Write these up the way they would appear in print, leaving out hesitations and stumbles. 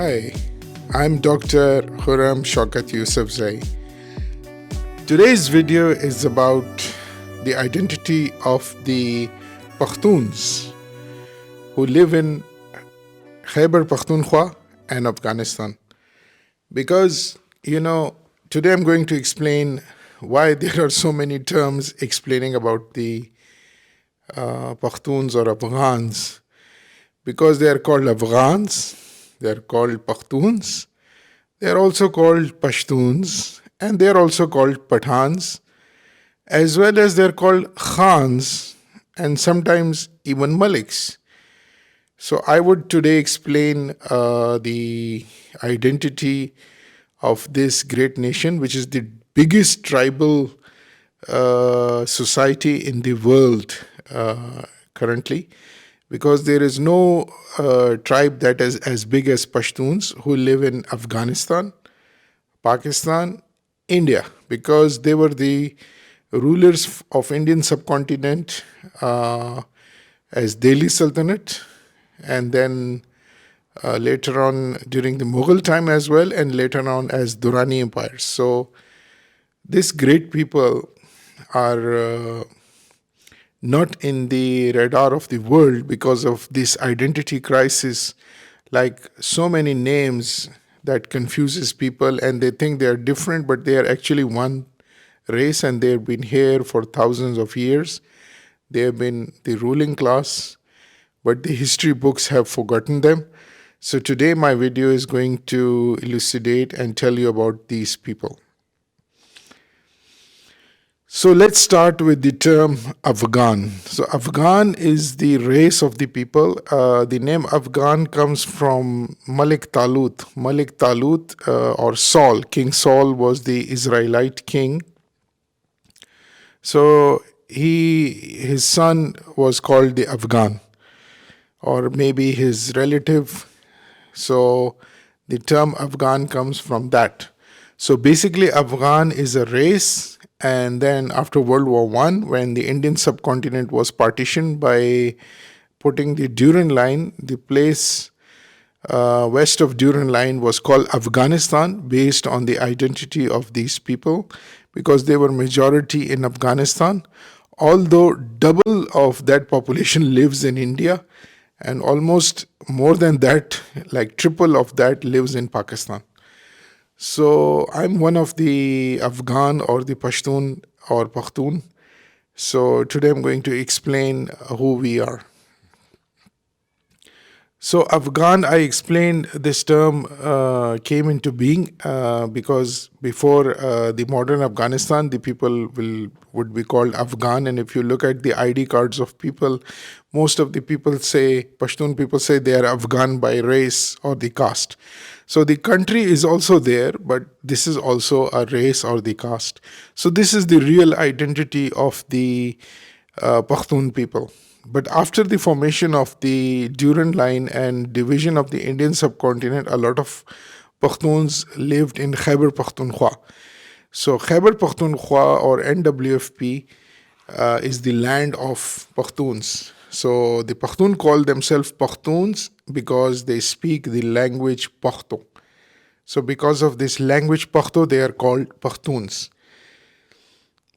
Hi, I'm Dr. Khurrum Shaukat Yusafzai. Today's video is about the identity of the Pashtuns who live in Khyber Pakhtunkhwa and Afghanistan. Because, today I'm going to explain why there are so many terms explaining about the Pashtuns or Afghans. Because they are called Afghans, they are called Pashtuns, they are also called Pashtuns, and they are also called Pathans, as well as they are called Khans and sometimes even Maliks. So I would today explain the identity of this great nation, which is the biggest tribal society in the world currently, because there is no tribe that is as big as Pashtuns who live in Afghanistan, Pakistan, India, because they were the rulers of Indian subcontinent as Delhi Sultanate, and then later on during the Mughal time as well, and later on as Durrani Empire. So these great people are not in the radar of the world because of this identity crisis, like so many names that confuses people and they think they are different, but they are actually one race and they have been here for thousands of years. They have been the ruling class, but the history books have forgotten them. So today my video is going to elucidate and tell you about these people. So let's start with the term Afghan. So Afghan is the race of the people. The name Afghan comes from Malik Talut. Malik Talut or Saul. King Saul was the Israelite king. So his son was called the Afghan, or maybe his relative. So the term Afghan comes from that. So basically Afghan is a race. And then after World War I, when the Indian subcontinent was partitioned by putting the Durand Line, the place west of Durand Line was called Afghanistan, based on the identity of these people, because they were majority in Afghanistan, although double of that population lives in India, and almost more than that, like triple of that, lives in Pakistan. So I'm one of the Afghan or the Pashtun or Pakhtun. So today I'm going to explain who we are. So Afghan, I explained this term came into being because before the modern Afghanistan, the people would be called Afghan. And if you look at the ID cards of people, most of the people say, Pashtun people say they are Afghan by race or the caste. So the country is also there, but this is also a race or the caste. So this is the real identity of the Pakhtun people. But after the formation of the Durand Line and division of the Indian subcontinent, a lot of Pakhtuns lived in Khyber Pakhtunkhwa. So Khyber Pakhtunkhwa or NWFP is the land of Pakhtuns. So the Pakhtun call themselves Pakhtuns because they speak the language Pakhto. So because of this language Pakhto, they are called Pakhtuns.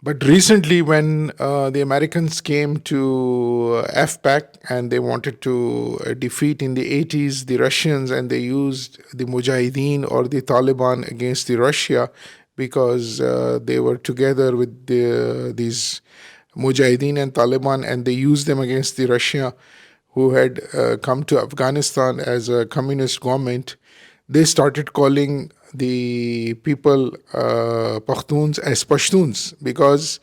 But recently, when the Americans came to AFPAC and they wanted to defeat in the 80s the Russians, and they used the Mujahideen or the Taliban against the Russia because they were together with these Mujahideen and Taliban, and they used them against the Russia who had come to Afghanistan as a communist government. They started calling the people Pakhtuns as Pashtuns, because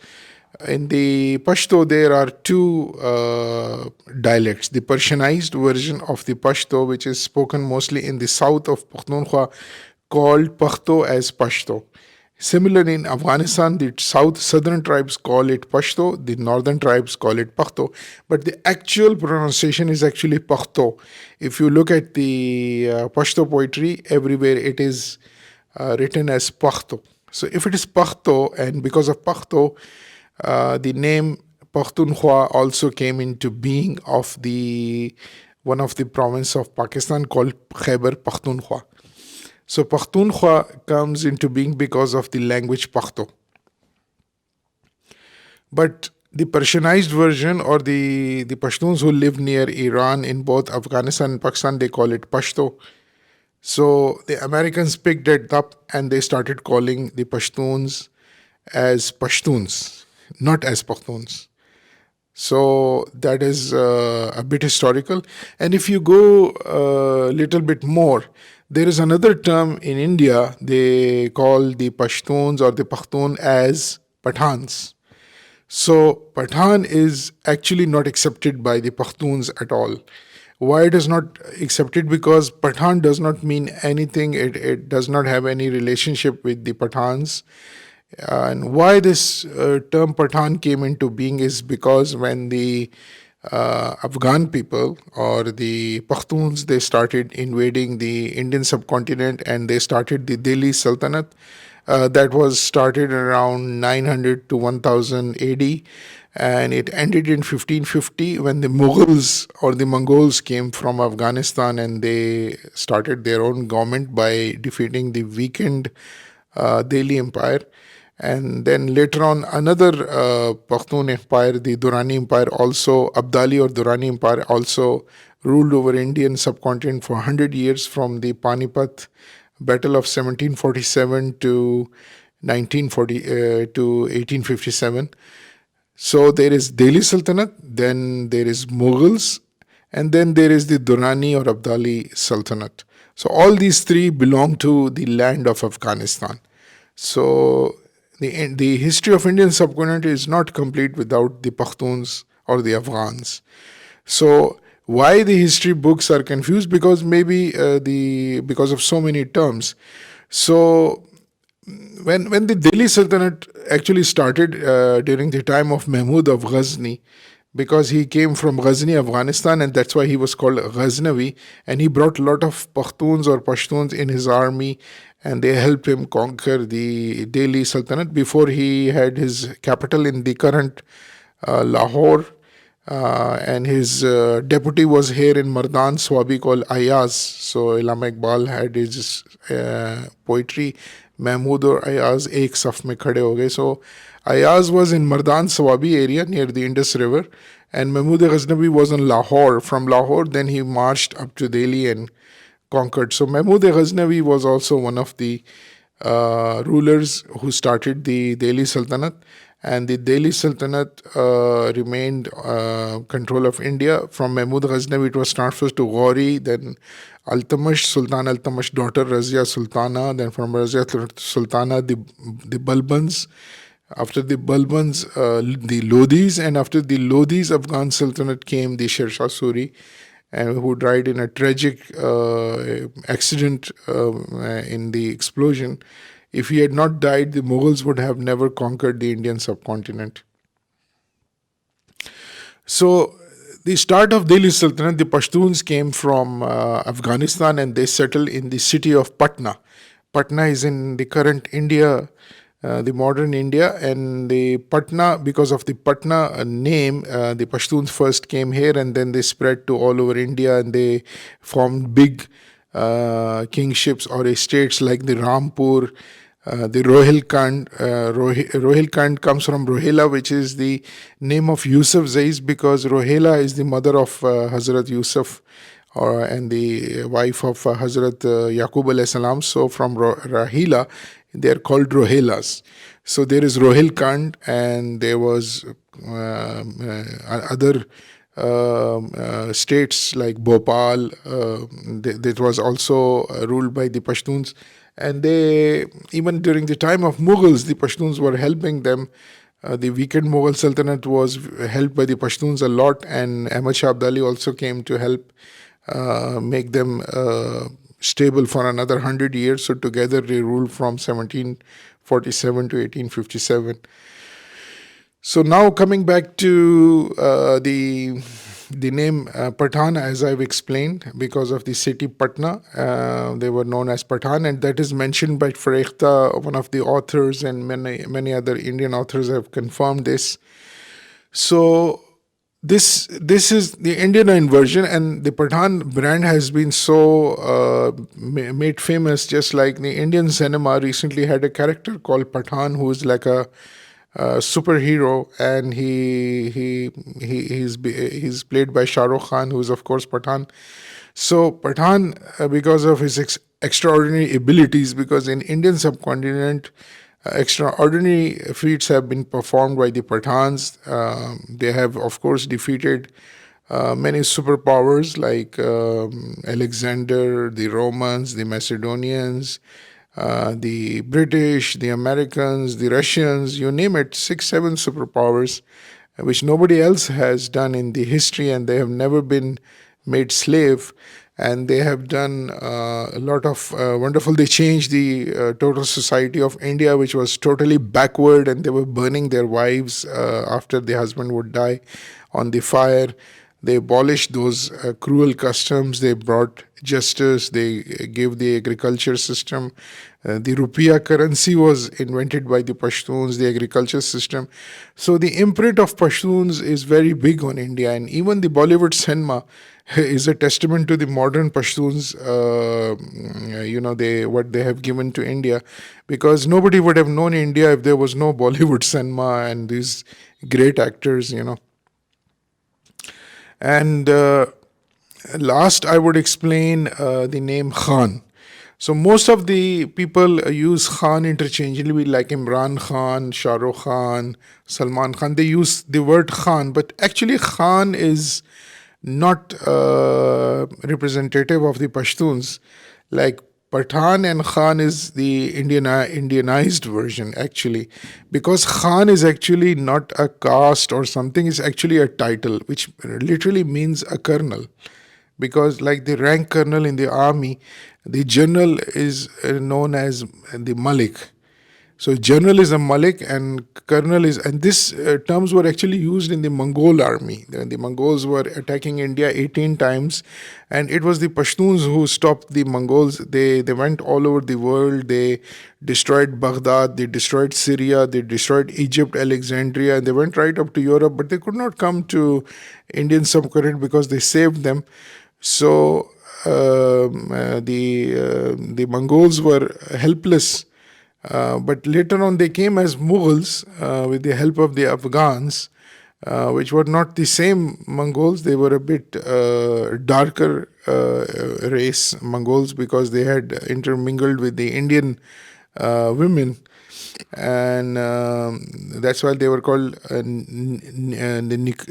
in the Pashto there are two dialects. The Persianized version of the Pashto, which is spoken mostly in the south of Pakhtunkhwa, called Pakhto as Pashto. Similarly, in Afghanistan, the southern tribes call it Pashto, the northern tribes call it Pakhto, but the actual pronunciation is actually Pakhto. If you look at the Pashto poetry, everywhere it is written as Pakhto. So if it is Pakhto, and because of Pakhto, the name Pakhtunkhwa also came into being of the one of the province of Pakistan called Khyber Pakhtunkhwa. So Pakhtunkhwa comes into being because of the language Pakhto. But the Persianized version, or the Pashtuns who live near Iran in both Afghanistan and Pakistan, they call it Pashto. So the Americans picked it up and they started calling the Pashtuns as Pashtuns, not as Pakhtuns. So that is a bit historical. And if you go a little bit more, there is another term in India. They call the Pashtuns or the Pakhtun as Pathans. So Pathan is actually not accepted by the Pakhtuns at all. Why it is not accepted? Because Pathan does not mean anything. It does not have any relationship with the Pathans. And why this term Pathan came into being is because when the Afghan people or the Pakhtuns, they started invading the Indian subcontinent and they started the Delhi Sultanate. That was started around 900 to 1000 AD, and it ended in 1550 when the Mughals or the Mongols came from Afghanistan and they started their own government by defeating the weakened Delhi Empire. And then later on, another Pakhtun empire, the Durrani Empire, also Abdali or Durrani Empire, also ruled over Indian subcontinent for 100 years from the Panipat Battle of 1747 to 1940 to 1857. So there is Delhi Sultanate, then there is Mughals, and then there is the Durrani or Abdali Sultanate. So all these three belong to the land of Afghanistan. So the history of Indian subcontinent is not complete without the Pakhtuns or the Afghans. So why the history books are confused? Because maybe the because of so many terms. So when the Delhi Sultanate actually started during the time of Mahmud of Ghazni, because he came from Ghazni, Afghanistan, and that's why he was called Ghaznavi, and he brought a lot of Pakhtuns or Pashtuns in his army, and they helped him conquer the Delhi Sultanate before he had his capital in the current Lahore. And his deputy was here in Mardan Swabi called Ayaz. So Ilama Iqbal had his poetry, Mahmud or Ayaz ek saf mein khade ho gaye. So Ayaz was in Mardan Swabi area near the Indus River, and Mahmud Ghaznavi was in Lahore. From Lahore, then he marched up to Delhi and conquered. So Mahmud Ghaznavi was also one of the rulers who started the Delhi Sultanate, and the Delhi Sultanate remained control of India. From Mahmud Ghaznavi, it was transferred to Ghori, then Altamash, Sultan Altamash daughter Razia Sultana, then from Razia Sultana, the Balbans. After the Balbans, the Lodhis, and after the Lodhis, Afghan Sultanate came the Sher Shah Suri, and who died in a tragic accident in the explosion. If he had not died, the Mughals would have never conquered the Indian subcontinent. So, the start of Delhi Sultanate, the Pashtuns came from Afghanistan and they settled in the city of Patna. Patna is in the current India, the modern India, and the Patna, because of the Patna name, the Pashtuns first came here and then they spread to all over India and they formed big kingships or estates like the Rampur, the Rohilkhand. Rohilkhand comes from Rohela, which is the name of Yusafzai, because Rohela is the mother of Hazrat Yusuf and the wife of Hazrat Yaqub alayhi salam. So from Rahila, they are called Rohelas. So there is Rohilkhand, and there was other states like Bhopal. That was also ruled by the Pashtuns. And they, even during the time of Mughals, the Pashtuns were helping them. The weakened Mughal Sultanate was helped by the Pashtuns a lot, and Ahmad Shah Abdali also came to help make them stable for another 100 years. So together they ruled from 1747 to 1857. So now coming back to the name Pathan, as I've explained, because of the city Patna, they were known as Pathan, and that is mentioned by Farehta, one of the authors, and many other Indian authors have confirmed this. So This is the Indian version, and the Pathan brand has been so made famous. Just like the Indian cinema recently had a character called Pathan, who is like a superhero, and he's played by Shah Rukh Khan, who is of course Pathan. So Pathan, because of his extraordinary abilities, because in Indian subcontinent, extraordinary feats have been performed by the Pathans. They have, of course, defeated many superpowers like Alexander, the Romans, the Macedonians, the British, the Americans, the Russians, you name it, six, seven superpowers, which nobody else has done in the history, and they have never been made slave. And they have done a lot of wonderful. They changed the total society of India, which was totally backward, and they were burning their wives after the husband would die on the fire. They abolished those cruel customs. They brought justice. They gave the agriculture system. The rupiah currency was invented by the Pashtuns, the agriculture system. So the imprint of Pashtuns is very big on India, and even the Bollywood cinema is a testament to the modern Pashtuns. They what they have given to India, because nobody would have known India if there was no Bollywood cinema and these great actors. And last, I would explain the name Khan. So most of the people use Khan interchangeably, like Imran Khan, Shah Rukh Khan, Salman Khan. They use the word Khan, but actually Khan is not representative of the Pashtuns. Like Pathan and Khan is the Indianized version actually, because Khan is actually not a caste or something. It's actually a title, which literally means a colonel, because like the rank colonel in the army, the general is known as the Malik. So general is a Malik and colonel is, and these terms were actually used in the Mongol army. The Mongols were attacking India 18 times, and it was the Pashtuns who stopped the Mongols. They went all over the world. They destroyed Baghdad, they destroyed Syria, they destroyed Egypt, Alexandria, and they went right up to Europe, but they could not come to Indian subcontinent because they saved them. So the Mongols were helpless, but later on they came as Mughals with the help of the Afghans, which were not the same Mongols. They were a bit darker race Mongols, because they had intermingled with the Indian women, and that's why they were called the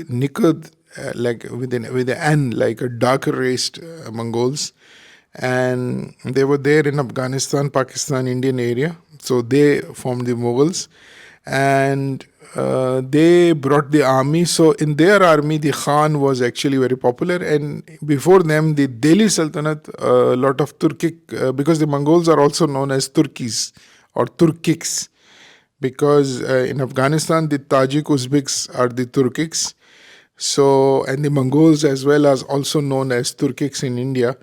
Nikud, like with an N, like a darker raced Mongols. And they were there in Afghanistan, Pakistan, Indian area. So they formed the Mughals, and they brought the army. So in their army, the Khan was actually very popular, and before them, the Delhi Sultanate, a lot of Turkic, because the Mongols are also known as Turkis or Turkics, because in Afghanistan, the Tajik Uzbeks are the Turkics. So, and the Mongols as well as also known as Turkics in India.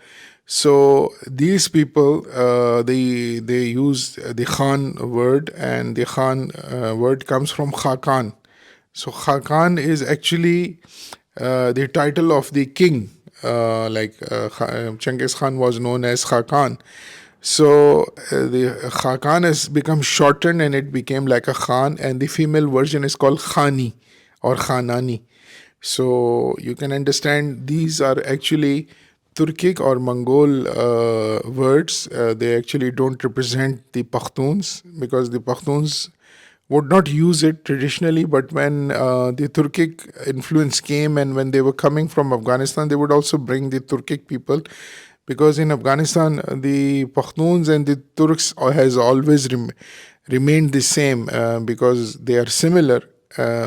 So these people, they use the Khan word, and the Khan word comes from Khakan. So Khakan is actually the title of the king. Genghis Khan was known as Khakan. So the Khakan has become shortened, and it became like a Khan, and the female version is called Khani or Khanani. So you can understand these are actually Turkic or Mongol words. They actually don't represent the Pakhtuns, because the Pakhtuns would not use it traditionally. But when the Turkic influence came, and when they were coming from Afghanistan, they would also bring the Turkic people, because in Afghanistan the Pakhtuns and the Turks has always remained the same, because they are similar,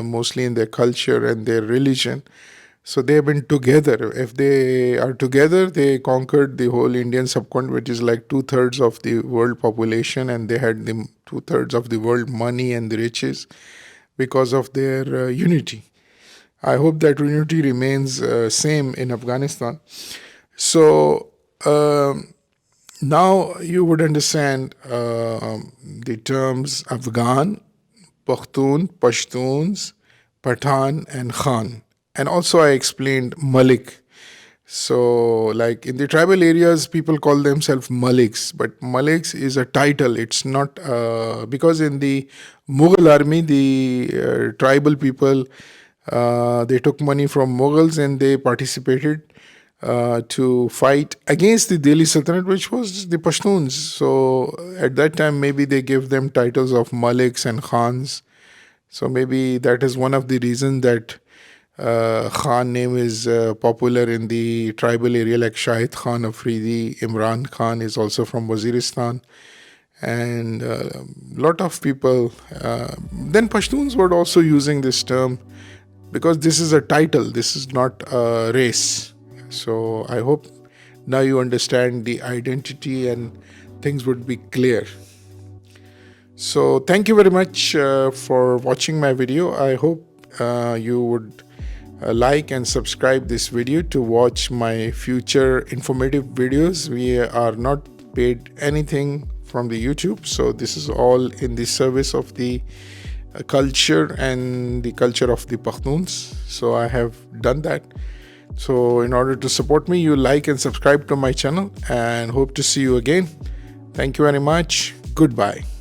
mostly in their culture and their religion. So they have been together. If they are together, they conquered the whole Indian subcontinent, which is like 2/3 of the world population, and they had the 2/3 of the world money and the riches because of their unity. I hope that unity remains same in Afghanistan. So now you would understand the terms Afghan, Pakhtun, Pashtuns, Pathan, and Khan. And also I explained Malik. So, like in the tribal areas, people call themselves Maliks, but Maliks is a title. It's not because in the Mughal army, the tribal people they took money from Mughals and they participated to fight against the Delhi Sultanate, which was the Pashtuns. So, at that time, maybe they give them titles of Maliks and Khans. So maybe that is one of the reasons that Khan name is popular in the tribal area, like Shahid Khan Afridi. Imran Khan is also from Waziristan, and a lot of people. Then Pashtuns were also using this term because this is a title. This is not a race. So I hope now you understand the identity and things would be clear. So thank you very much for watching my video. I hope you would like and subscribe this video to watch my future informative videos. We are not paid anything from the YouTube, so this is all in the service of the culture and the culture of the Pakhtuns. So I have done that. So in order to support me, you like and subscribe to my channel, and hope to see you again. Thank you very much. Goodbye.